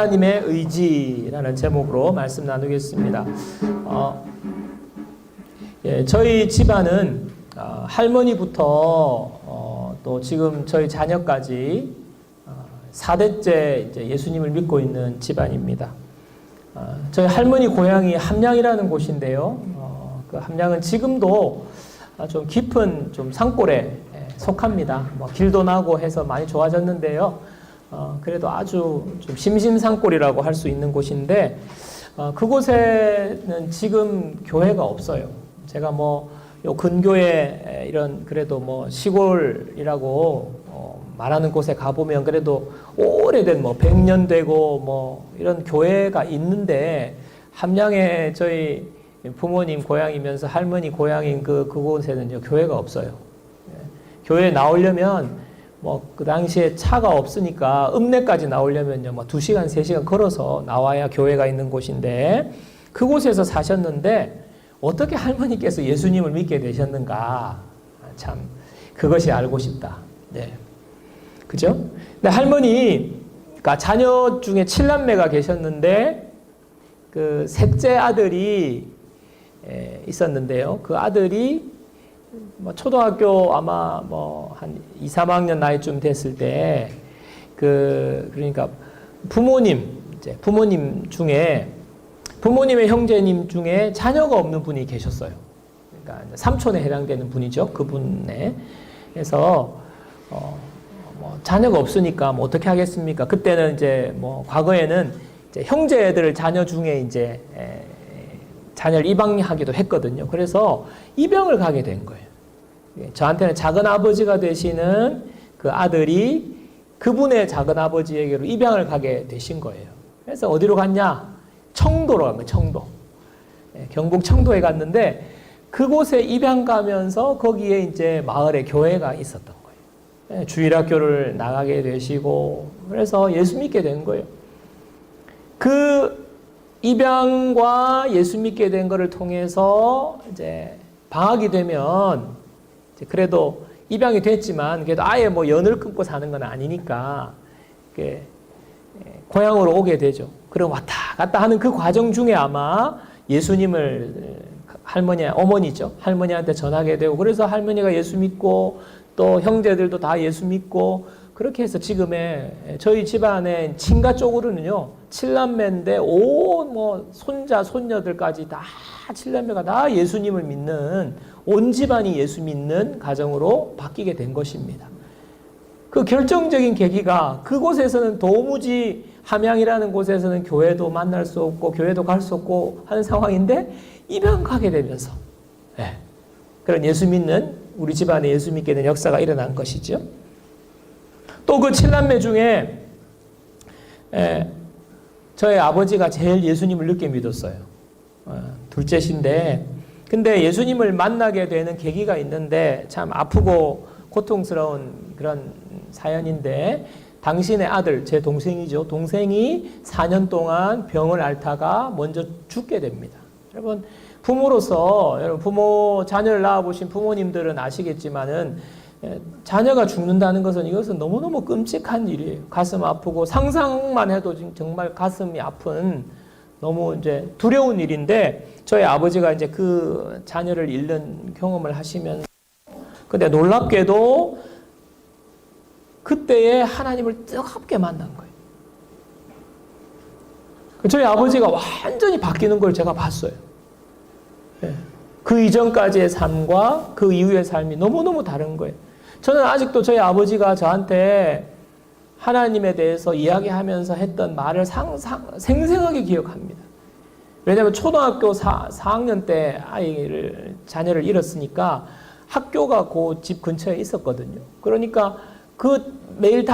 하나님의 의지라는 제목으로 말씀 나누겠습니다. 저희 집안은 할머니부터 또 지금 저희 자녀까지 4대째 이제 예수님을 믿고 있는 집안입니다. 저희 할머니 고향이 함양이라는 곳인데요. 그 함양은 지금도 좀 깊은 좀 산골에 속합니다. 길도 나고 해서 많이 좋아졌는데요. 그래도 아주 좀 심심산골이라고 할 수 있는 곳인데 그곳에는 지금 교회가 없어요. 제가 요 근교에 이런 그래도 시골이라고 말하는 곳에 가보면 그래도 오래된 100년 되고 이런 교회가 있는데 함양에 저희 부모님 고향이면서 할머니 고향인 그곳에는요 교회가 없어요. 교회에 나오려면 그 당시에 차가 없으니까 읍내까지 나오려면요 2시간, 3시간 걸어서 나와야 교회가 있는 곳인데 그곳에서 사셨는데 어떻게 할머니께서 예수님을 믿게 되셨는가? 참 그것이 알고 싶다. 네. 그죠? 근데 할머니가 자녀 중에 7남매가 계셨는데 그 셋째 아들이 있었는데요. 그 아들이 초등학교 아마 한 2, 3학년 나이쯤 됐을 때 그러니까 부모님 중에 부모님의 형제님 중에 자녀가 없는 분이 계셨어요. 그러니까 삼촌에 해당되는 분이죠. 그분에. 그래서 자녀가 없으니까 어떻게 하겠습니까? 그때는 이제 과거에는 이제 형제들 자녀 중에 이제 자녀를 입양하기도 했거든요. 그래서 입양을 가게 된 거예요. 저한테는 작은 아버지가 되시는 그 아들이 그분의 작은 아버지에게로 입양을 가게 되신 거예요. 그래서 어디로 갔냐? 청도로 간 거예요. 청도. 경북 청도에 갔는데 그곳에 입양 가면서 거기에 이제 마을에 교회가 있었던 거예요. 주일학교를 나가게 되시고 그래서 예수 믿게 된 거예요. 그 입양과 예수 믿게 된 것을 통해서 이제 방학이 되면 이제 그래도 입양이 됐지만 그래도 아예 연을 끊고 사는 건 아니니까 고향으로 오게 되죠. 그럼 왔다 갔다 하는 그 과정 중에 아마 예수님을 어머니죠. 할머니한테 전하게 되고 그래서 할머니가 예수 믿고 또 형제들도 다 예수 믿고 그렇게 해서 지금의 저희 집안의 친가 쪽으로는요 7남매인데 온 손자 손녀들까지 다 7남매가 다 예수님을 믿는 온 집안이 예수 믿는 가정으로 바뀌게 된 것입니다. 그 결정적인 계기가 그곳에서는 도무지 함양이라는 곳에서는 교회도 만날 수 없고 교회도 갈 수 없고 하는 상황인데 입양 가게 되면서 그런 예수 믿는 우리 집안에 예수 믿게 된 역사가 일어난 것이죠. 또 그 7남매 중에 저희 아버지가 제일 예수님을 늦게 믿었어요. 둘째신데 근데 예수님을 만나게 되는 계기가 있는데 참 아프고 고통스러운 그런 사연인데 당신의 아들, 제 동생이죠. 동생이 4년 동안 병을 앓다가 먼저 죽게 됩니다. 여러분 부모로서 자녀를 낳아보신 부모님들은 아시겠지만은 자녀가 죽는다는 것은 이것은 너무너무 끔찍한 일이에요. 가슴 아프고 상상만 해도 정말 가슴이 아픈 너무 이제 두려운 일인데 저희 아버지가 이제 그 자녀를 잃는 경험을 하시면서 근데 놀랍게도 그때에 하나님을 뜨겁게 만난 거예요. 저희 아버지가 완전히 바뀌는 걸 제가 봤어요. 그 이전까지의 삶과 그 이후의 삶이 너무너무 다른 거예요. 저는 아직도 저희 아버지가 저한테 하나님에 대해서 이야기하면서 했던 말을 생생하게 기억합니다. 왜냐하면 초등학교 4학년 때 자녀를 잃었으니까 학교가 그 집 근처에 있었거든요. 그러니까 매일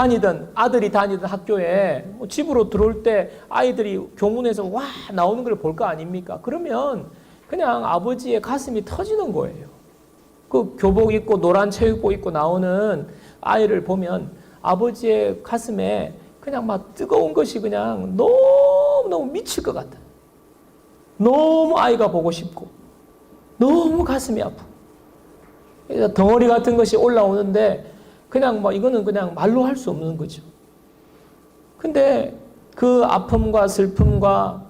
아들이 다니던 학교에 집으로 들어올 때 아이들이 교문에서 와 나오는 걸 볼 거 아닙니까? 그러면 그냥 아버지의 가슴이 터지는 거예요. 그 교복 입고 노란 체육복 입고 나오는 아이를 보면 아버지의 가슴에 그냥 뜨거운 것이 그냥 너무너무 미칠 것 같아. 너무 아이가 보고 싶고 너무 가슴이 아프고 덩어리 같은 것이 올라오는데 그냥 이거는 그냥 말로 할 수 없는 거죠. 근데 그 아픔과 슬픔과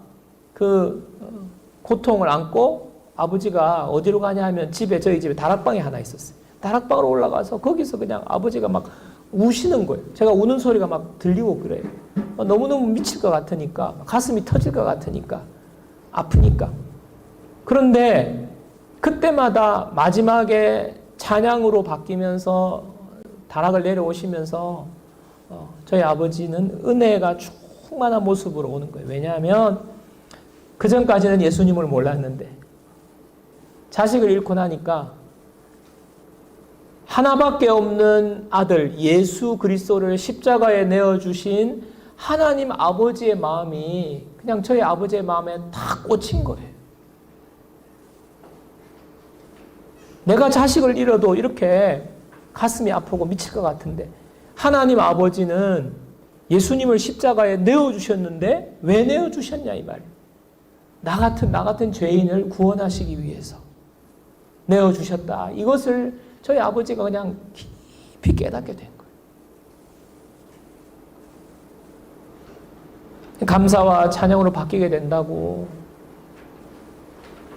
그 고통을 안고 아버지가 어디로 가냐 하면 저희 집에 다락방이 하나 있었어요. 다락방으로 올라가서 거기서 그냥 아버지가 막 우시는 거예요. 제가 우는 소리가 막 들리고 그래요. 너무너무 미칠 것 같으니까, 가슴이 터질 것 같으니까, 아프니까. 그런데 그때마다 마지막에 찬양으로 바뀌면서 다락을 내려오시면서 저희 아버지는 은혜가 충만한 모습으로 오는 거예요. 왜냐하면 그 전까지는 예수님을 몰랐는데 자식을 잃고 나니까 하나밖에 없는 아들 예수 그리스도를 십자가에 내어주신 하나님 아버지의 마음이 그냥 저희 아버지의 마음에 다 꽂힌 거예요. 내가 자식을 잃어도 이렇게 가슴이 아프고 미칠 것 같은데 하나님 아버지는 예수님을 십자가에 내어주셨는데 왜 내어주셨냐 이 말이에요. 나 같은 죄인을 구원하시기 위해서 내어주셨다. 이것을 저희 아버지가 그냥 깊이 깨닫게 된 거예요. 감사와 찬양으로 바뀌게 된다고.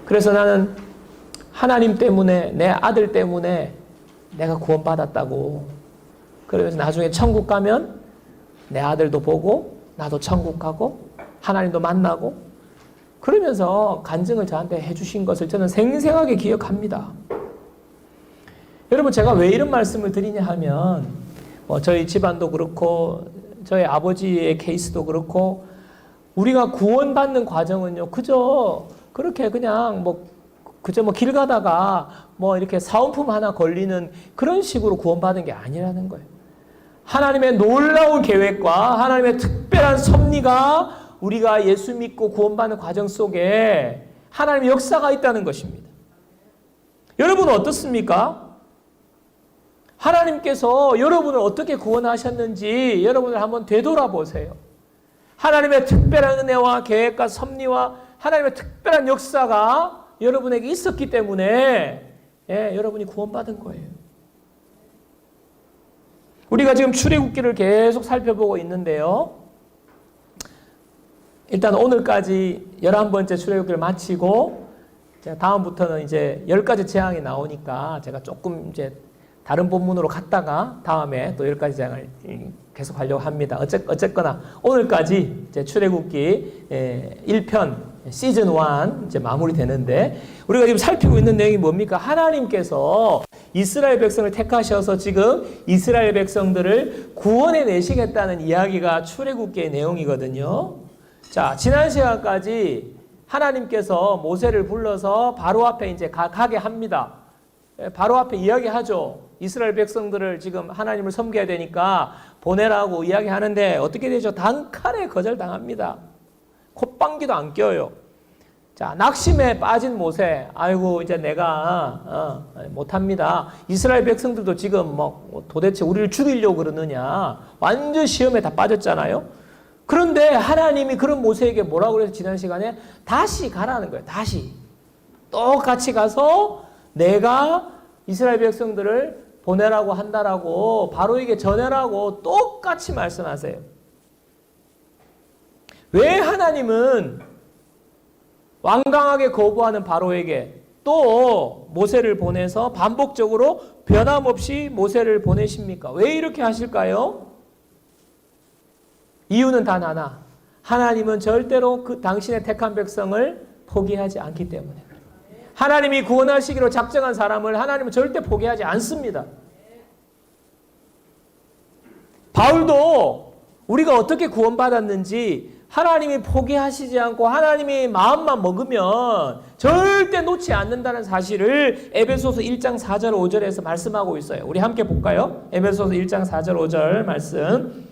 그래서 나는 하나님 때문에, 내 아들 때문에 내가 구원받았다고. 그래서 나중에 천국 가면 내 아들도 보고 나도 천국 가고 하나님도 만나고 그러면서 간증을 저한테 해주신 것을 저는 생생하게 기억합니다. 여러분 제가 왜 이런 말씀을 드리냐 하면 저희 집안도 그렇고 저희 아버지의 케이스도 그렇고 우리가 구원받는 과정은요 그저 그렇게 그냥 그저 길 가다가 이렇게 사은품 하나 걸리는 그런 식으로 구원받은 게 아니라는 거예요. 하나님의 놀라운 계획과 하나님의 특별한 섭리가 우리가 예수 믿고 구원받는 과정 속에 하나님의 역사가 있다는 것입니다. 여러분은 어떻습니까? 하나님께서 여러분을 어떻게 구원하셨는지 여러분을 한번 되돌아보세요. 하나님의 특별한 은혜와 계획과 섭리와 하나님의 특별한 역사가 여러분에게 있었기 때문에 여러분이 구원받은 거예요. 우리가 지금 출애굽기를 계속 살펴보고 있는데요. 일단 오늘까지 11번째 출애굽기를 마치고 다음부터는 이제 10가지 재앙이 나오니까 제가 조금 이제 다른 본문으로 갔다가 다음에 또 10가지 재앙을 계속 하려고 합니다. 어쨌거나 오늘까지 이제 출애굽기 1편 시즌 1 이제 마무리되는데 우리가 지금 살피고 있는 내용이 뭡니까? 하나님께서 이스라엘 백성을 택하셔서 지금 이스라엘 백성들을 구원해 내시겠다는 이야기가 출애굽기의 내용이거든요. 자, 지난 시간까지 하나님께서 모세를 불러서 바로 앞에 이제 가게 합니다. 바로 앞에 이야기하죠. 이스라엘 백성들을 지금 하나님을 섬겨야 되니까 보내라고 이야기하는데 어떻게 되죠? 단칼에 거절당합니다. 콧방귀도 안 껴요. 자, 낙심에 빠진 모세. 아이고 이제 내가 못합니다. 이스라엘 백성들도 지금 도대체 우리를 죽이려고 그러느냐. 완전 시험에 다 빠졌잖아요. 그런데 하나님이 그런 모세에게 뭐라고 그래서 지난 시간에 다시 가라는 거예요. 다시. 똑같이 가서 내가 이스라엘 백성들을 보내라고 한다라고 바로에게 전해라고 똑같이 말씀하세요. 왜 하나님은 완강하게 거부하는 바로에게 또 모세를 보내서 반복적으로 변함없이 모세를 보내십니까? 왜 이렇게 하실까요? 이유는 단 하나. 하나님은 절대로 그 당신의 택한 백성을 포기하지 않기 때문에. 하나님이 구원하시기로 작정한 사람을 하나님은 절대 포기하지 않습니다. 바울도 우리가 어떻게 구원받았는지 하나님이 포기하시지 않고 하나님이 마음만 먹으면 절대 놓지 않는다는 사실을 에베소서 1장 4절 5절에서 말씀하고 있어요. 우리 함께 볼까요? 에베소서 1장 4절 5절 말씀.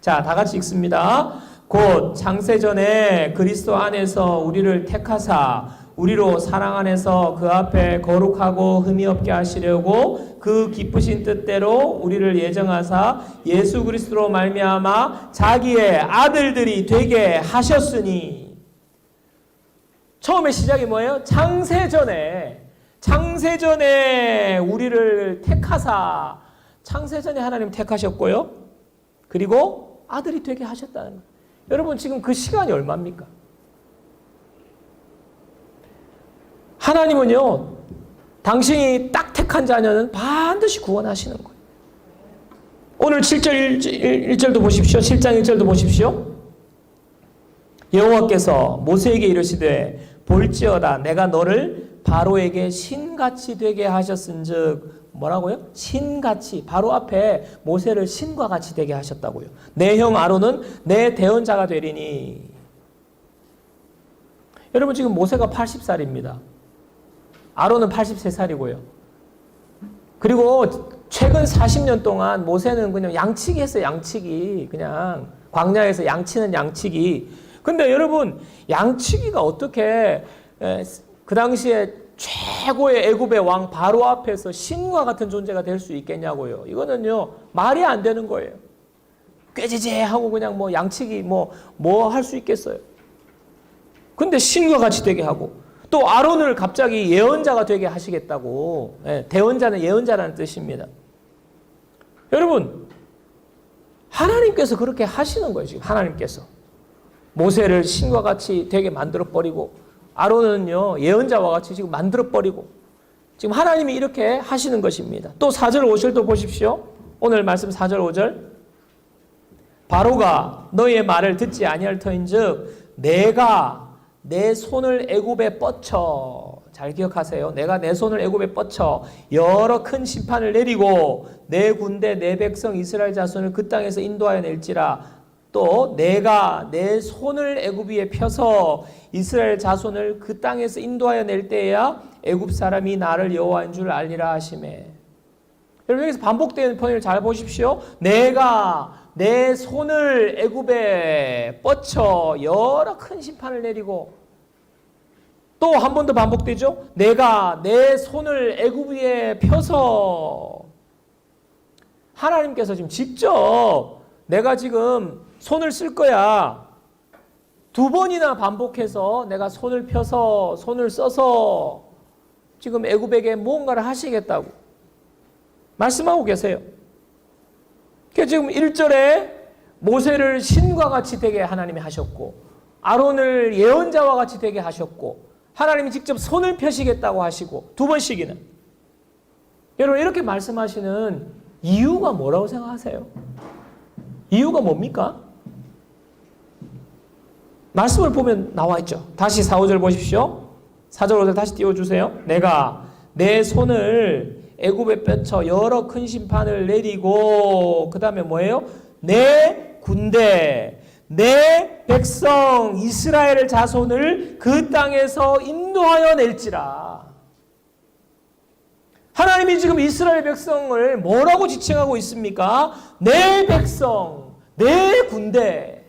자, 다 같이 읽습니다. 곧 창세전에 그리스도 안에서 우리를 택하사 우리로 사랑 안에서 그 앞에 거룩하고 흠이 없게 하시려고 그 기쁘신 뜻대로 우리를 예정하사 예수 그리스도로 말미암아 자기의 아들들이 되게 하셨으니. 처음에 시작이 뭐예요? 창세전에 우리를 택하사. 창세전에 하나님 택하셨고요. 그리고 아들이 되게 하셨다는 거예요. 여러분 지금 그 시간이 얼마입니까? 하나님은요, 당신이 딱 택한 자녀는 반드시 구원하시는 거예요. 오늘 7절 1절도 보십시오. 7장 1절도 보십시오. 여호와께서 모세에게 이르시되 볼지어다 내가 너를 바로에게 신같이 되게 하셨은즉 뭐라고요? 신같이. 바로 앞에 모세를 신과 같이 되게 하셨다고요. 내 형 아론은 내 대언자가 되리니. 여러분 지금 모세가 80살입니다. 아론은 83살이고요. 그리고 최근 40년 동안 모세는 그냥 양치기 했어요. 양치기. 그냥 광야에서 양치는 양치기. 근데 여러분 양치기가 어떻게 그 당시에 최고의 애굽의 왕 바로 앞에서 신과 같은 존재가 될 수 있겠냐고요. 이거는요 말이 안 되는 거예요. 꾀지지하고 그냥 뭐 양치기 뭐 할 수 있겠어요. 근데 신과 같이 되게 하고 또 아론을 갑자기 예언자가 되게 하시겠다고. 대언자는 예언자라는 뜻입니다. 여러분 하나님께서 그렇게 하시는 거예요. 지금 하나님께서 모세를 신과 같이 되게 만들어버리고 아론은요 예언자와 같이 지금 만들어버리고 지금 하나님이 이렇게 하시는 것입니다. 또 4절 5절도 보십시오. 오늘 말씀 4절 5절 바로가 너희의 말을 듣지 아니할 터인즉 내가 내 손을 애굽에 뻗쳐. 잘 기억하세요. 내가 내 손을 애굽에 뻗쳐 여러 큰 심판을 내리고 내 군대 내 백성 이스라엘 자손을 그 땅에서 인도하여 낼지라. 또 내가 내 손을 애굽 위에 펴서 이스라엘 자손을 그 땅에서 인도하여 낼 때야 애굽 사람이 나를 여호와인 줄 알리라 하시매. 여러분 여기서 반복되는 표현을 잘 보십시오. 내가 내 손을 애굽에 뻗쳐 여러 큰 심판을 내리고 또 한 번 더 반복되죠. 내가 내 손을 애굽 위에 펴서. 하나님께서 지금 직접 내가 지금 손을 쓸 거야. 2번이나 반복해서 내가 손을 펴서 손을 써서 지금 애굽에게 무언가를 하시겠다고 말씀하고 계세요. 그래서 지금 1절에 모세를 신과 같이 되게 하나님이 하셨고 아론을 예언자와 같이 되게 하셨고 하나님이 직접 손을 펴시겠다고 하시고 2번씩이나. 여러분 이렇게 말씀하시는 이유가 뭐라고 생각하세요? 이유가 뭡니까? 말씀을 보면 나와 있죠. 다시 4, 5절 보십시오. 4절 5절 다시 띄워주세요. 내가 내 손을 애굽에 뻗쳐 여러 큰 심판을 내리고 그 다음에 뭐예요? 내 군대 내 백성 이스라엘의 자손을 그 땅에서 인도하여 낼지라. 하나님이 지금 이스라엘 백성을 뭐라고 지칭하고 있습니까? 내 백성, 내 군대.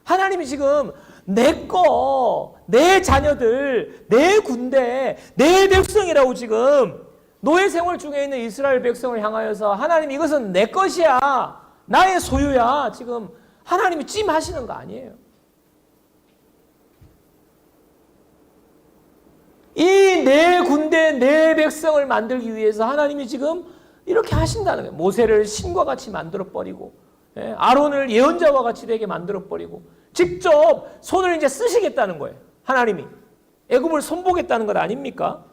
하나님이 지금 내 거, 내 자녀들, 내 군대, 내 백성이라고 지금 노예 생활 중에 있는 이스라엘 백성을 향하여서 하나님 이것은 내 것이야. 나의 소유야. 지금 하나님이 찜하시는 거 아니에요. 이 내 군대, 내 백성을 만들기 위해서 하나님이 지금 이렇게 하신다는 거예요. 모세를 신과 같이 만들어버리고 아론을 예언자와 같이 되게 만들어버리고 직접 손을 이제 쓰시겠다는 거예요. 하나님이. 애굽을 손보겠다는 것 아닙니까?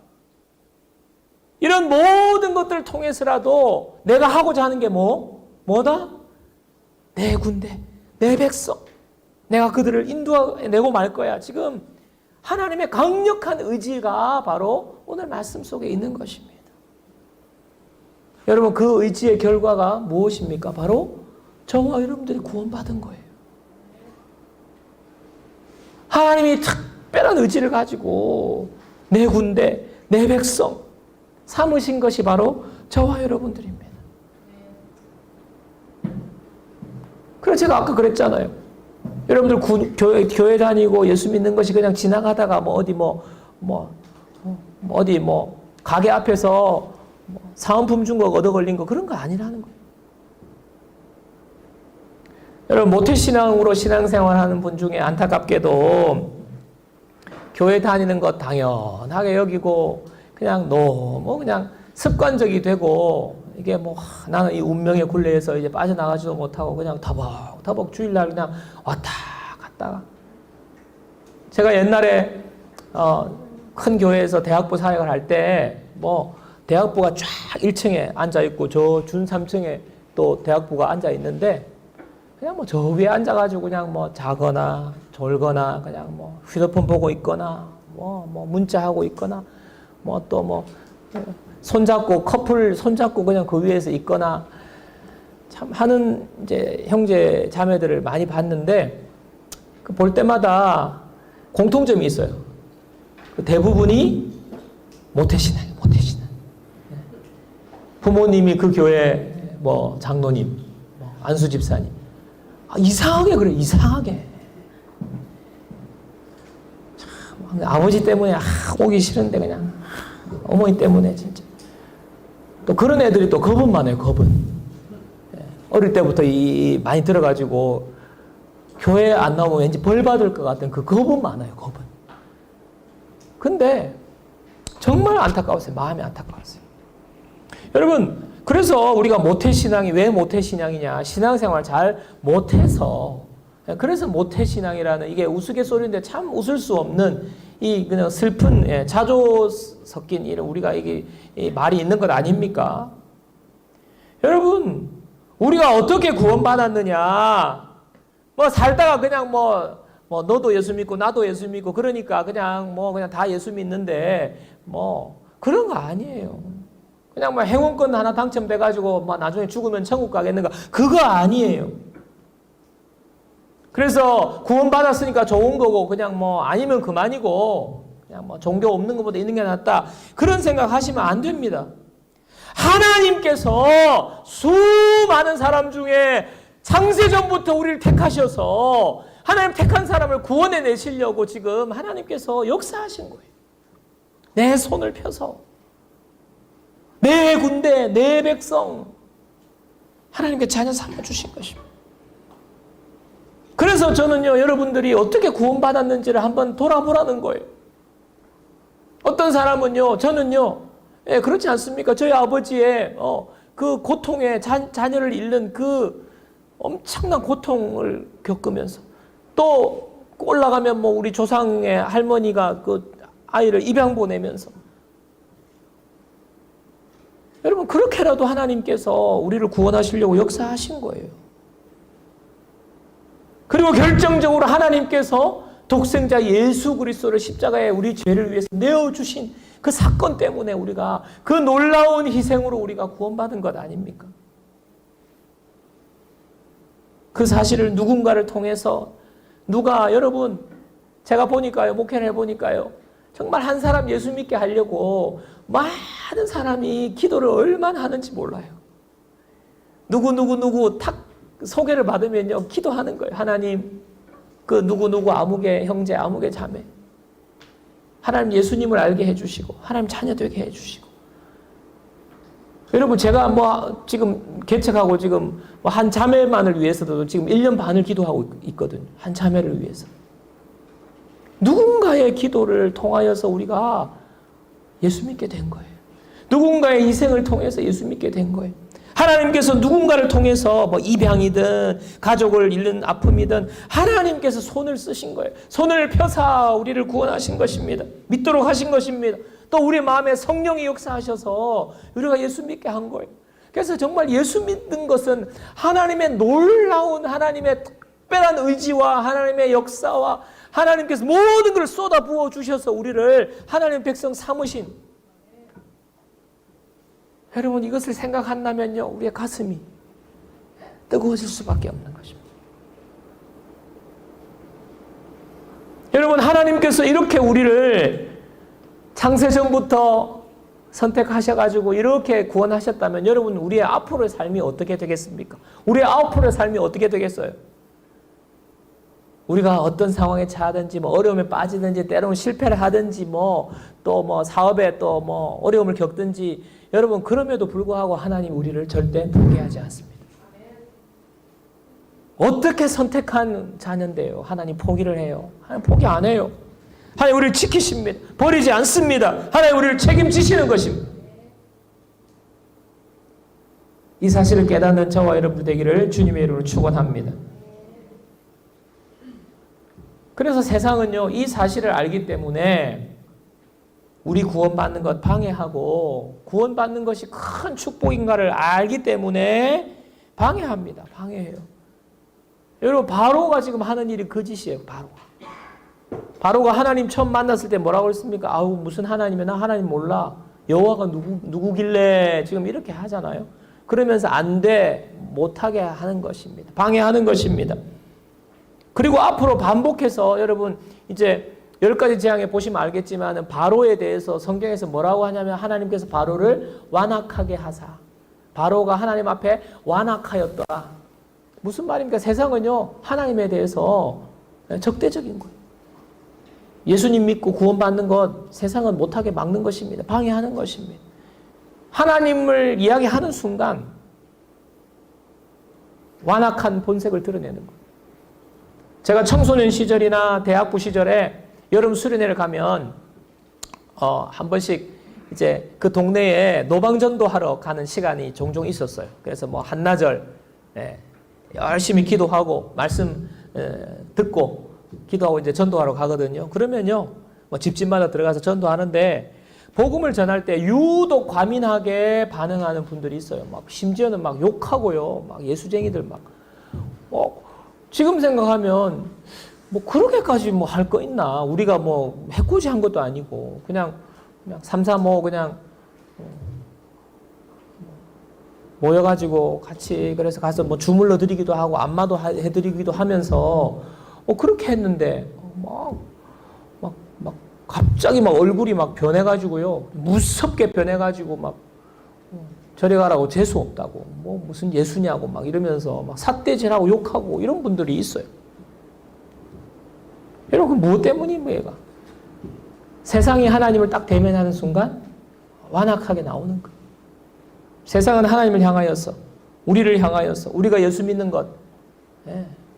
이런 모든 것들을 통해서라도 내가 하고자 하는 게 뭐다? 내 군대, 내 백성. 내가 그들을 인도해내고 말 거야. 지금 하나님의 강력한 의지가 바로 오늘 말씀 속에 있는 것입니다. 여러분 그 의지의 결과가 무엇입니까? 바로 저와 여러분들이 구원받은 거예요. 하나님이 특별한 의지를 가지고 내 군대, 내 백성 삼으신 것이 바로 저와 여러분들입니다. 그래서 제가 아까 그랬잖아요. 여러분들 교회 다니고 예수 믿는 것이 그냥 지나가다가 어디 가게 앞에서 사은품 준 거 얻어 걸린 거 그런 거 아니라는 거예요. 여러분 모태신앙으로 신앙생활하는 분 중에 안타깝게도 교회 다니는 것 당연하게 여기고 그냥 너무 그냥 습관적이 되고 이게 나는 이 운명의 굴레에서 이제 빠져나가지도 못하고 그냥 터벅터벅 주일날 그냥 왔다 갔다가. 제가 옛날에 큰 교회에서 대학부 사역을 할 때 뭐 대학부가 쫙 1층에 앉아 있고 저 준 3층에 또 대학부가 앉아 있는데 그냥 뭐 저 위에 앉아가지고 그냥 뭐 자거나 졸거나 그냥 뭐 휴대폰 보고 있거나 뭐 문자하고 있거나 뭐 또 뭐 손잡고 커플 손잡고 그냥 그 위에서 있거나 참 하는 이제 형제 자매들을 많이 봤는데 그 볼 때마다 공통점이 있어요. 그 대부분이 모태신앙이에요. 모태신앙. 부모님이 그 교회 뭐 장로님, 뭐 안수 집사님. 이상하게 그래. 이상하게. 참, 아버지 때문에 오기 싫은데 그냥 어머니 때문에 진짜. 또 그런 애들이 또 겁은 많아요. 겁은. 어릴 때부터 많이 들어가지고 교회 안 나오면 왠지 벌 받을 것 같은 그 겁은 많아요. 겁은. 근데 정말 안타까웠어요. 마음이 안타까웠어요. 여러분, 그래서 우리가 모태신앙이 왜 모태신앙이냐? 신앙생활 잘 못해서, 그래서 모태신앙이라는 이게 우스갯소리인데 참 웃을 수 없는 이 그냥 슬픈 자조 섞인 이런 우리가 이게 말이 있는 것 아닙니까? 여러분, 우리가 어떻게 구원받았느냐? 뭐 살다가 그냥 뭐 너도 예수 믿고 나도 예수 믿고 그러니까 그냥 다 예수 믿는데 뭐 그런 거 아니에요. 그냥 뭐 행운권 하나 당첨돼가지고 뭐 나중에 죽으면 천국 가겠는가? 그거 아니에요. 그래서 구원받았으니까 좋은 거고 그냥 뭐 아니면 그만이고 그냥 뭐 종교 없는 것보다 있는 게 낫다. 그런 생각 하시면 안 됩니다. 하나님께서 수많은 사람 중에 창세전부터 우리를 택하셔서 하나님 택한 사람을 구원해 내시려고 지금 하나님께서 역사하신 거예요. 내 손을 펴서 내 군대, 내 백성 하나님께 자녀 삼아주신 것입니다. 그래서 저는요, 여러분들이 어떻게 구원받았는지를 한번 돌아보라는 거예요. 어떤 사람은요, 저는요, 그렇지 않습니까? 저희 아버지의 그 고통에 자녀를 잃는 그 엄청난 고통을 겪으면서 또 올라가면 뭐 우리 조상의 할머니가 그 아이를 입양 보내면서 여러분 그렇게라도 하나님께서 우리를 구원하시려고 역사하신 거예요. 그리고 결정적으로 하나님께서 독생자 예수 그리스도를 십자가에 우리 죄를 위해서 내어주신 그 사건 때문에 우리가 그 놀라운 희생으로 우리가 구원받은 것 아닙니까? 그 사실을 누군가를 통해서 누가 여러분 제가 보니까요 목회를 해보니까요 정말 한 사람 예수 믿게 하려고 많은 사람이 기도를 얼마나 하는지 몰라요. 누구 탁 소개를 받으면요 기도하는 거예요. 하나님 그 누구 아무개 형제 아무개 자매 하나님 예수님을 알게 해주시고 하나님 자녀 되게 해주시고 여러분 제가 뭐 지금 개척하고 지금 뭐 한 자매만을 위해서도 지금 1년 반을 기도하고 있거든요. 한 자매를 위해서. 누군가의 기도를 통하여서 우리가 예수 믿게 된 거예요. 누군가의 희생을 통해서 예수 믿게 된 거예요. 하나님께서 누군가를 통해서 뭐 입양이든 가족을 잃는 아픔이든 하나님께서 손을 쓰신 거예요. 손을 펴사 우리를 구원하신 것입니다. 믿도록 하신 것입니다. 또 우리 마음에 성령이 역사하셔서 우리가 예수 믿게 한 거예요. 그래서 정말 예수 믿는 것은 하나님의 놀라운 하나님의 특별한 의지와 하나님의 역사와 하나님께서 모든 걸 쏟아 부어 주셔서 우리를 하나님 백성 삼으신 여러분 이것을 생각한다면요 우리의 가슴이 뜨거워질 수밖에 없는 것입니다. 여러분 하나님께서 이렇게 우리를 창세전부터 선택하셔가지고 이렇게 구원하셨다면 여러분 우리의 앞으로의 삶이 어떻게 되겠습니까? 우리의 앞으로의 삶이 어떻게 되겠어요? 우리가 어떤 상황에 처하든지 뭐 어려움에 빠지든지 때로는 실패를 하든지 또 사업에 또 어려움을 겪든지 여러분 그럼에도 불구하고 하나님 우리를 절대 포기하지 않습니다. 어떻게 선택한 자녀인데요? 하나님 포기를 해요. 하나님 포기 안 해요. 하나님 우리를 지키십니다. 버리지 않습니다. 하나님 우리를 책임지시는 것입니다. 이 사실을 깨닫는 저와 여러분 되기를 주님의 이름으로 축원합니다. 그래서 세상은요, 이 사실을 알기 때문에 우리 구원받는 것 방해하고 구원받는 것이 큰 축복인가를 알기 때문에 방해합니다. 방해해요. 여러분, 바로가 지금 하는 일이 거짓이에요. 바로가 하나님 처음 만났을 때 뭐라고 했습니까? 아우, 무슨 하나님이야? 나 하나님 몰라. 여호와가 누구길래 지금 이렇게 하잖아요. 그러면서 안 돼, 못하게 하는 것입니다. 방해하는 것입니다. 그리고 앞으로 반복해서 여러분 이제 10가지 재앙에 보시면 알겠지만 바로에 대해서 성경에서 뭐라고 하냐면 하나님께서 바로를 완악하게 하사. 바로가 하나님 앞에 완악하였더라. 무슨 말입니까? 세상은요, 하나님에 대해서 적대적인 거예요. 예수님 믿고 구원받는 것 세상은 못하게 막는 것입니다. 방해하는 것입니다. 하나님을 이야기하는 순간 완악한 본색을 드러내는 거예요. 제가 청소년 시절이나 대학부 시절에 여름 수련회를 가면 한 번씩 이제 그 동네에 노방전도 하러 가는 시간이 종종 있었어요. 그래서 뭐 한나절 열심히 기도하고 말씀 듣고 기도하고 이제 전도하러 가거든요. 그러면요, 뭐 집집마다 들어가서 전도하는데 복음을 전할 때 유독 과민하게 반응하는 분들이 있어요. 막 심지어는 막 욕하고요, 막 예수쟁이들 막. 지금 생각하면 뭐 그렇게까지 뭐 할 거 있나? 우리가 뭐 해코지한 것도 아니고 그냥 삼삼오오 그냥 모여가지고 같이 그래서 가서 뭐 주물러 드리기도 하고 안마도 해드리기도 하면서 그렇게 했는데 막 갑자기 막 얼굴이 막 변해가지고요, 무섭게 변해가지고 막 저리 가라고 재수 없다고 뭐 무슨 예수냐고 막 이러면서 막 삿대질하고 욕하고 이런 분들이 있어요. 여러분, 무엇 때문입니까? 얘가 세상이 하나님을 딱 대면하는 순간 완악하게 나오는 거예요. 세상은 하나님을 향하여서, 우리를 향하여서, 우리가 예수 믿는 것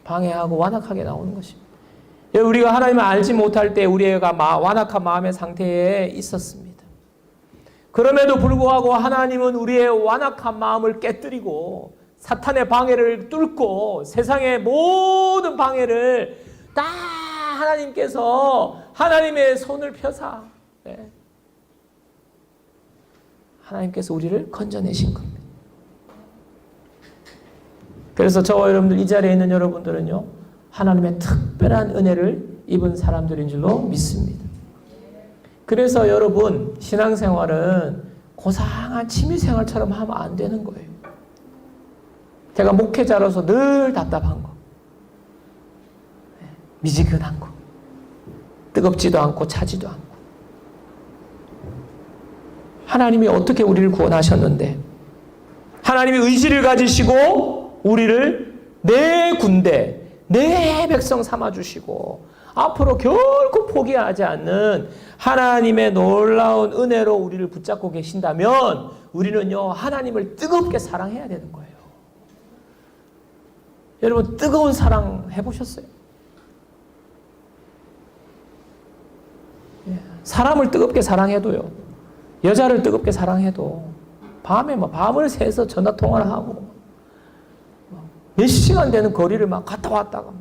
방해하고 완악하게 나오는 것입니다. 우리가 하나님을 알지 못할 때 우리가 완악한 마음의 상태에 있었습니다. 그럼에도 불구하고 하나님은 우리의 완악한 마음을 깨뜨리고 사탄의 방해를 뚫고 세상의 모든 방해를 다 하나님께서 하나님의 손을 펴사 하나님께서 우리를 건져내신 겁니다. 그래서 저와 여러분들, 이 자리에 있는 여러분들은요, 하나님의 특별한 은혜를 입은 사람들인 줄로 믿습니다. 그래서 여러분, 신앙생활은 고상한 취미생활처럼 하면 안 되는 거예요. 제가 목회자로서 늘 답답한 거, 미지근한 거, 뜨겁지도 않고 차지도 않고. 하나님이 어떻게 우리를 구원하셨는데, 하나님이 의지를 가지시고 우리를 내 군대, 내 백성 삼아주시고 앞으로 결코 포기하지 않는 하나님의 놀라운 은혜로 우리를 붙잡고 계신다면 우리는요, 하나님을 뜨겁게 사랑해야 되는 거예요. 여러분, 뜨거운 사랑 해보셨어요? 사람을 뜨겁게 사랑해도요, 여자를 뜨겁게 사랑해도 밤에 밤을 새서 전화 통화를 하고 몇 시간 되는 거리를 막 갔다 왔다가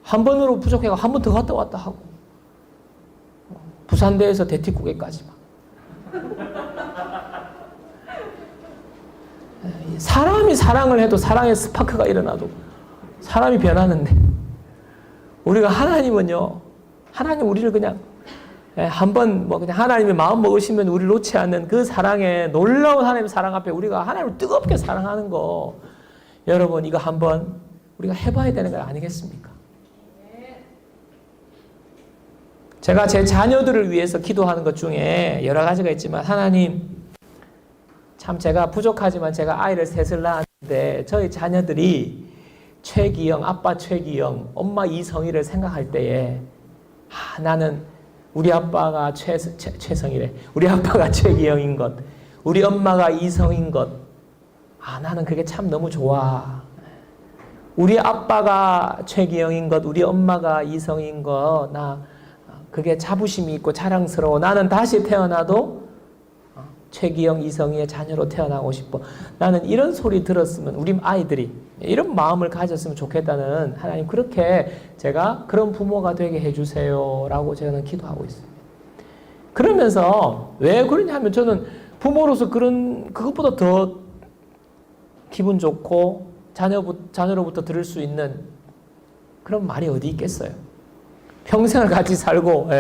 한 번으로 부족해가 한 번 더 갔다 왔다 하고 부산대에서 대티구게까지 막. 사람이 사랑을 해도 사랑의 스파크가 일어나도 사람이 변하는데 우리가 하나님은요, 하나님 우리를 그냥 한번 그냥 하나님의 마음 먹으시면 우리를 놓지 않는 그 사랑의 놀라운 하나님의 사랑 앞에 우리가 하나님을 뜨겁게 사랑하는 거, 여러분 이거 한번 우리가 해봐야 되는 거 아니겠습니까? 제가 제 자녀들을 위해서 기도하는 것 중에 여러 가지가 있지만, 하나님 참 제가 부족하지만 제가 아이를 셋을 낳았는데 저희 자녀들이 최기영, 아빠 최기영, 엄마 이성희를 생각할 때에 나는 우리 아빠가 최성희래. 우리 아빠가 최기영인 것, 우리 엄마가 이성인 것, 나는 그게 참 너무 좋아. 우리 아빠가 최기영인 것, 우리 엄마가 이성인 것, 나 그게 자부심이 있고 자랑스러워. 나는 다시 태어나도 최기영, 이성희의 자녀로 태어나고 싶어. 나는 이런 소리 들었으면 우리 아이들이 이런 마음을 가졌으면 좋겠다는 하나님 그렇게 제가 그런 부모가 되게 해주세요 라고 저는 기도하고 있습니다. 그러면서 왜 그러냐면 저는 부모로서 그것보다 더 기분 좋고 자녀로부터 들을 수 있는 그런 말이 어디 있겠어요. 평생을 같이 살고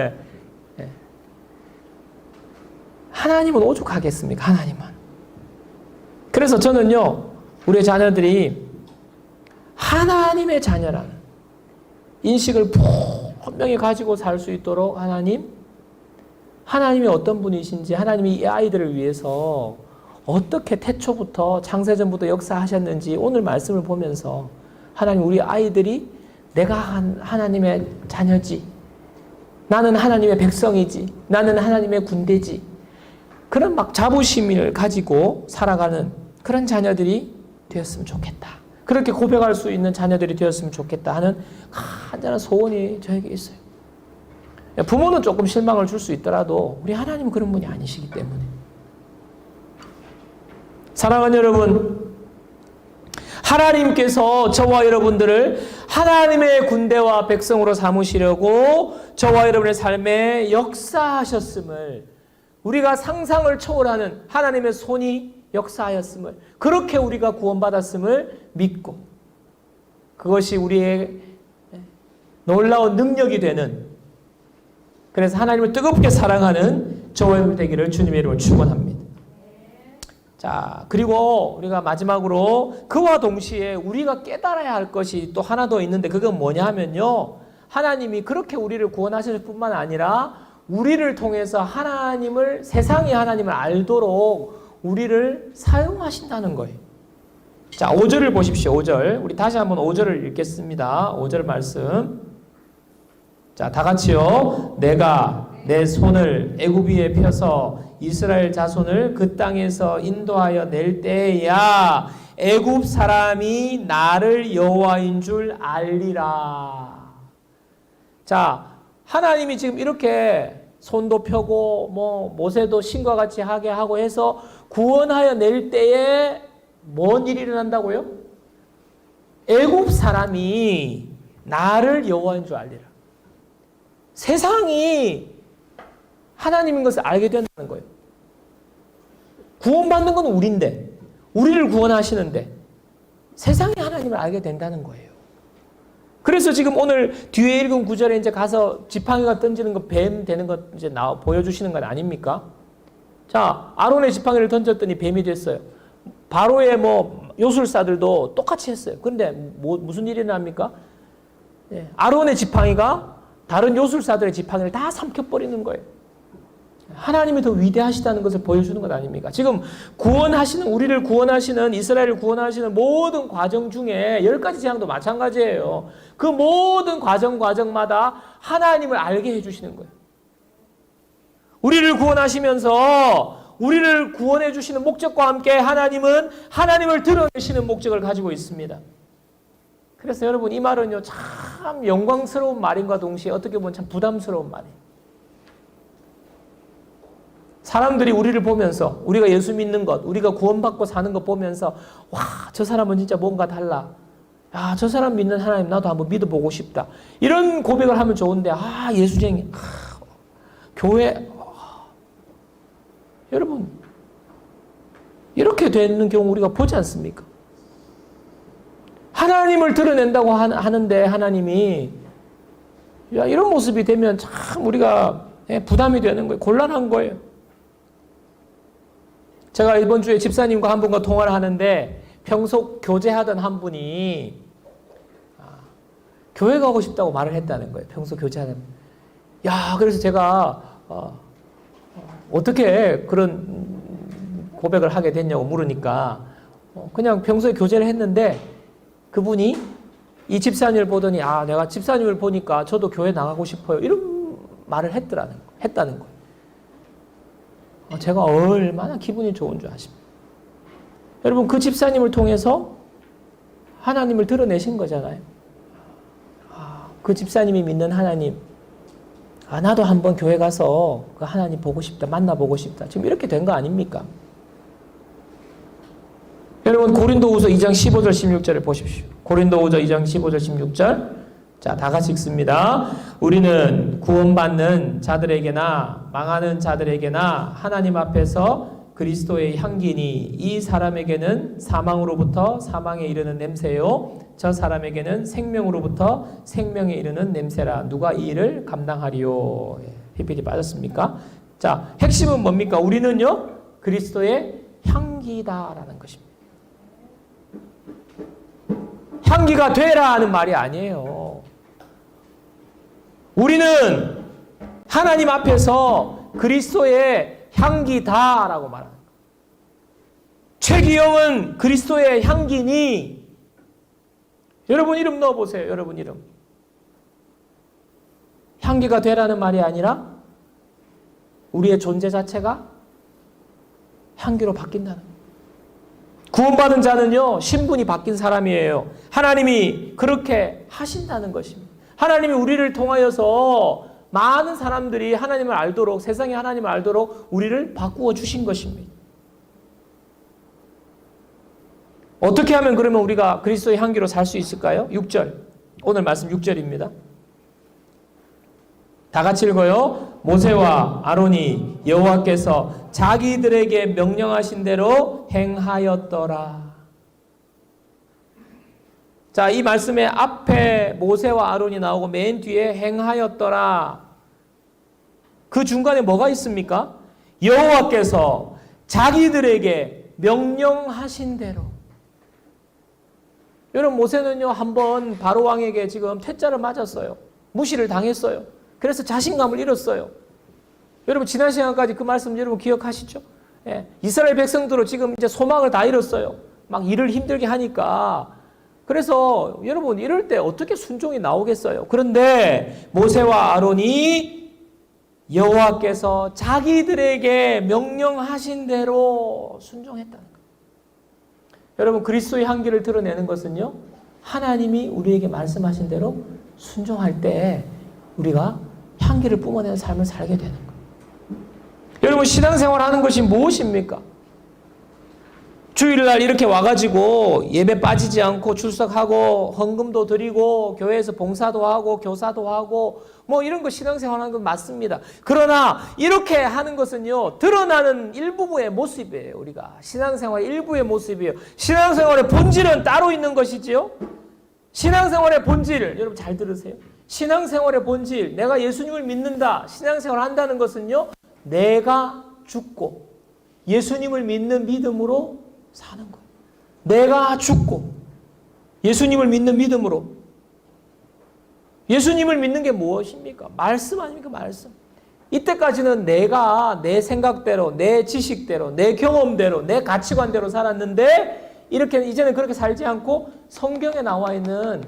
하나님은 오죽하겠습니까? 하나님은. 그래서 저는요 우리 자녀들이 하나님의 자녀라는 인식을 분명히 가지고 살 수 있도록 하나님이 어떤 분이신지, 하나님이 이 아이들을 위해서 어떻게 태초부터 창세전부터 역사하셨는지 오늘 말씀을 보면서 하나님 우리 아이들이 내가 하나님의 자녀지, 나는 하나님의 백성이지, 나는 하나님의 군대지, 그런 막 자부심을 가지고 살아가는 그런 자녀들이 되었으면 좋겠다. 그렇게 고백할 수 있는 자녀들이 되었으면 좋겠다 하는 간절한 소원이 저에게 있어요. 부모는 조금 실망을 줄 수 있더라도 우리 하나님은 그런 분이 아니시기 때문에. 사랑하는 여러분, 하나님께서 저와 여러분들을 하나님의 군대와 백성으로 삼으시려고 저와 여러분의 삶에 역사하셨음을, 우리가 상상을 초월하는 하나님의 손이 역사하였음을, 그렇게 우리가 구원받았음을 믿고 그것이 우리의 놀라운 능력이 되는, 그래서 하나님을 뜨겁게 사랑하는 저와 여러분 되기를 주님의 이름으로 축원합니다. 자, 그리고 우리가 마지막으로 그와 동시에 우리가 깨달아야 할 것이 또 하나 더 있는데 그건 뭐냐 하면요, 하나님이 그렇게 우리를 구원하실 뿐만 아니라 우리를 통해서 세상이 하나님을 알도록 우리를 사용하신다는 거예요. 자, 5절을 보십시오. 5절. 우리 다시 한번 5절을 읽겠습니다. 5절 말씀. 자, 다 같이요. 내가 내 손을 애굽 위에 펴서 이스라엘 자손을 그 땅에서 인도하여 낼 때야 애굽 사람이 나를 여호와인 줄 알리라. 자, 하나님이 지금 이렇게 손도 펴고 모세도 신과 같이 하게 하고 해서 구원하여 낼 때에 뭔 일이 일어난다고요? 애굽 사람이 나를 여호와인 줄 알리라. 세상이 하나님인 것을 알게 된다는 거예요. 구원받는 건 우리인데, 우리를 구원하시는데 세상이 하나님을 알게 된다는 거예요. 그래서 지금 오늘 뒤에 읽은 구절에 이제 가서 지팡이가 던지는 거, 뱀 되는 거 이제 보여주시는 건 아닙니까? 자, 아론의 지팡이를 던졌더니 뱀이 됐어요. 바로의 요술사들도 똑같이 했어요. 그런데 무슨 일이 납니까? 아론의 지팡이가 다른 요술사들의 지팡이를 다 삼켜버리는 거예요. 하나님이 더 위대하시다는 것을 보여주는 것 아닙니까? 지금 우리를 구원하시는, 이스라엘을 구원하시는 모든 과정 중에 10가지 재앙도 마찬가지예요. 그 모든 과정마다 하나님을 알게 해주시는 거예요. 우리를 구원하시면서 우리를 구원해 주시는 목적과 함께 하나님은 하나님을 드러내시는 목적을 가지고 있습니다. 그래서 여러분, 이 말은요, 참 영광스러운 말인과 동시에 어떻게 보면 참 부담스러운 말이에요. 사람들이 우리를 보면서, 우리가 예수 믿는 것, 우리가 구원받고 사는 것 보면서, 와, 저 사람은 진짜 뭔가 달라. 야, 저 사람 믿는 하나님 나도 한번 믿어보고 싶다. 이런 고백을 하면 좋은데, 예수쟁이, 교회, 여러분, 이렇게 되는 경우 우리가 보지 않습니까? 하나님을 드러낸다고 하는데 하나님이, 야, 이런 모습이 되면 참 우리가 부담이 되는 거예요. 곤란한 거예요. 제가 이번 주에 집사님과 한 분과 통화를 하는데 평소 교제하던 한 분이 교회 가고 싶다고 말을 했다는 거예요. 평소 교제하던. 야, 그래서 제가 어떻게 그런 고백을 하게 됐냐고 물으니까 그냥 평소에 교제를 했는데 그분이 이 집사님을 보더니 내가 집사님을 보니까 저도 교회 나가고 싶어요. 이런 말을 했다는 거예요. 제가 얼마나 기분이 좋은 줄 아십니까? 여러분, 그 집사님을 통해서 하나님을 드러내신 거잖아요. 그 집사님이 믿는 하나님, 나도 한번 교회 가서 그 하나님 보고 싶다, 만나보고 싶다. 지금 이렇게 된 거 아닙니까? 여러분 고린도후서 2장 15절 16절을 보십시오. 고린도후서 2장 15절 16절. 자, 다 같이 읽습니다. 우리는 구원받는 자들에게나 망하는 자들에게나 하나님 앞에서 그리스도의 향기니 이 사람에게는 사망으로부터 사망에 이르는 냄새요 저 사람에게는 생명으로부터 생명에 이르는 냄새라. 누가 이 일을 감당하리요. PPT 빠졌습니까? 자, 핵심은 뭡니까? 우리는요 그리스도의 향기다라는 것입니다. 향기가 되라는 말이 아니에요. 우리는 하나님 앞에서 그리스도의 향기다라고 말합니다. 최기영은 그리스도의 향기니. 여러분 이름 넣어보세요. 여러분 이름. 향기가 되라는 말이 아니라 우리의 존재 자체가 향기로 바뀐다는 거예요. 구원받은 자는요 신분이 바뀐 사람이에요. 하나님이 그렇게 하신다는 것입니다. 하나님이 우리를 통하여서 많은 사람들이 하나님을 알도록, 세상이 하나님을 알도록 우리를 바꾸어 주신 것입니다. 어떻게 하면 그러면 우리가 그리스도의 향기로 살 수 있을까요? 6절. 오늘 말씀 6절입니다. 다 같이 읽어요. 모세와 아론이 여호와께서 자기들에게 명령하신 대로 행하였더라. 자, 이 말씀의 앞에 모세와 아론이 나오고 맨 뒤에 행하였더라. 그 중간에 뭐가 있습니까? 여호와께서 자기들에게 명령하신 대로. 여러분 모세는요 한번 바로 왕에게 지금 퇴짜를 맞았어요. 무시를 당했어요. 그래서 자신감을 잃었어요. 여러분 지난 시간까지 그 말씀 여러분 기억하시죠? 예, 이스라엘 백성들은 지금 이제 소망을 다 잃었어요. 막 일을 힘들게 하니까. 그래서 여러분 이럴 때 어떻게 순종이 나오겠어요? 그런데 모세와 아론이 여호와께서 자기들에게 명령하신 대로 순종했다는 거예요. 여러분 그리스도의 향기를 드러내는 것은요 하나님이 우리에게 말씀하신 대로 순종할 때 우리가 향기를 뿜어내는 삶을 살게 되는 거예요. 여러분 신앙생활 하는 것이 무엇입니까? 주일날 이렇게 와가지고 예배 빠지지 않고 출석하고 헌금도 드리고 교회에서 봉사도 하고 교사도 하고 뭐 이런 거 신앙생활 하는 건 맞습니다. 그러나 이렇게 하는 것은요 드러나는 일부의 모습이에요. 우리가 신앙생활 일부의 모습이에요. 신앙생활의 본질은 따로 있는 것이지요. 신앙생활의 본질 여러분 잘 들으세요. 신앙생활의 본질 내가 예수님을 믿는다 신앙생활 한다는 것은요 내가 죽고 예수님을 믿는 믿음으로 사는 거예요. 내가 죽고 예수님을 믿는 믿음으로. 예수님을 믿는 게 무엇입니까? 말씀 아닙니까? 말씀. 이때까지는 내가 내 생각대로 내 지식대로 내 경험대로 내 가치관대로 살았는데 이렇게 이제는 그렇게 살지 않고 성경에 나와 있는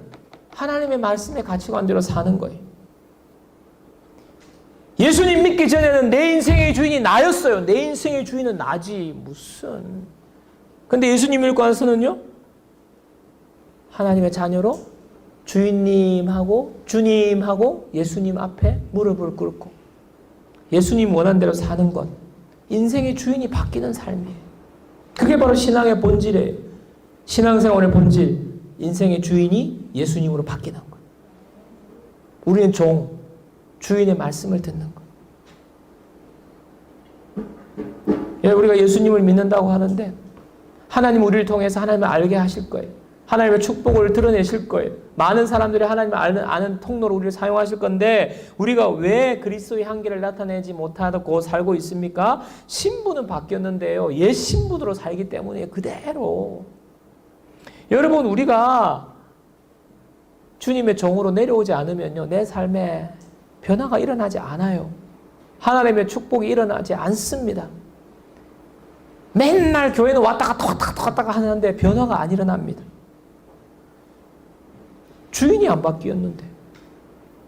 하나님의 말씀의 가치관대로 사는 거예요. 예수님 믿기 전에는 내 인생의 주인이 나였어요. 내 인생의 주인은 나지 무슨. 근데 예수님 믿고 나서는요 하나님의 자녀로 주인님하고 주님하고 예수님 앞에 무릎을 꿇고 예수님 원하는 대로 사는 것. 인생의 주인이 바뀌는 삶이에요. 그게 바로 신앙의 본질이에요. 신앙생활의 본질. 인생의 주인이 예수님으로 바뀌는 것. 우리는 종, 주인의 말씀을 듣는 것. 예, 우리가 예수님을 믿는다고 하는데 하나님 우리를 통해서 하나님을 알게 하실 거예요. 하나님의 축복을 드러내실 거예요. 많은 사람들이 하나님을 아는 통로로 우리를 사용하실 건데 우리가 왜 그리스도의 향기를 나타내지 못하고 살고 있습니까? 신분은 바뀌었는데요. 옛 신분으로 살기 때문에 그대로. 여러분 우리가 주님의 종으로 내려오지 않으면요. 내 삶에 변화가 일어나지 않아요. 하나님의 축복이 일어나지 않습니다. 맨날 교회는 왔다 갔다 하는데 변화가 안 일어납니다. 주인이 안 바뀌었는데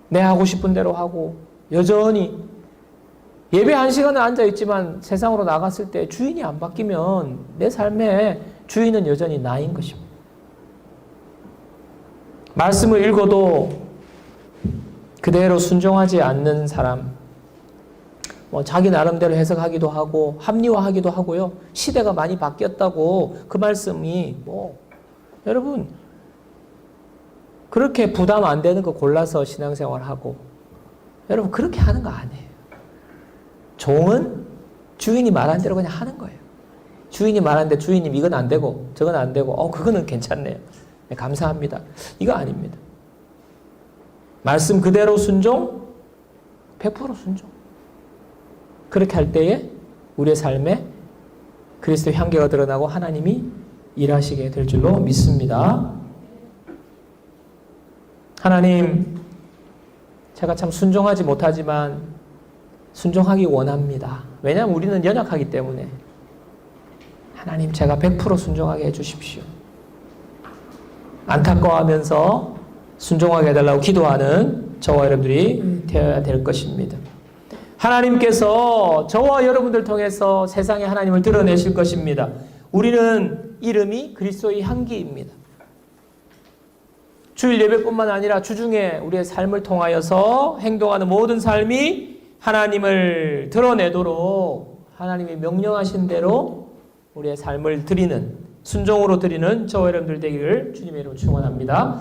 내 하고 싶은 대로 하고 여전히 예배 1시간을 앉아있지만 세상으로 나갔을 때 주인이 안 바뀌면 내 삶의 주인은 여전히 나인 것입니다. 말씀을 읽어도 그대로 순종하지 않는 사람 뭐 자기 나름대로 해석하기도 하고 합리화하기도 하고요. 시대가 많이 바뀌었다고 그 말씀이 뭐 여러분 그렇게 부담 안 되는 거 골라서 신앙생활하고 여러분 그렇게 하는 거 아니에요. 종은 주인이 말한 대로 그냥 하는 거예요. 주인이 말하는데 주인님 이건 안 되고 저건 안 되고 그거는 괜찮네요. 네, 감사합니다. 이거 아닙니다. 말씀 그대로 순종, 100% 순종. 그렇게 할 때에 우리의 삶에 그리스도의 향기가 드러나고 하나님이 일하시게 될 줄로 믿습니다. 하나님, 제가 참 순종하지 못하지만 순종하기 원합니다. 왜냐하면 우리는 연약하기 때문에. 하나님, 제가 100% 순종하게 해주십시오. 안타까워하면서 순종하게 해달라고 기도하는 저와 여러분들이 되어야 될 것입니다. 하나님께서 저와 여러분들 통해서 세상에 하나님을 드러내실 것입니다. 우리는 이름이 그리스도의 향기입니다. 주일 예배뿐만 아니라 주중에 우리의 삶을 통하여서 행동하는 모든 삶이 하나님을 드러내도록 하나님이 명령하신 대로 우리의 삶을 드리는, 순종으로 드리는 저와 여러분들 되기를 주님의 이름으로 축원합니다.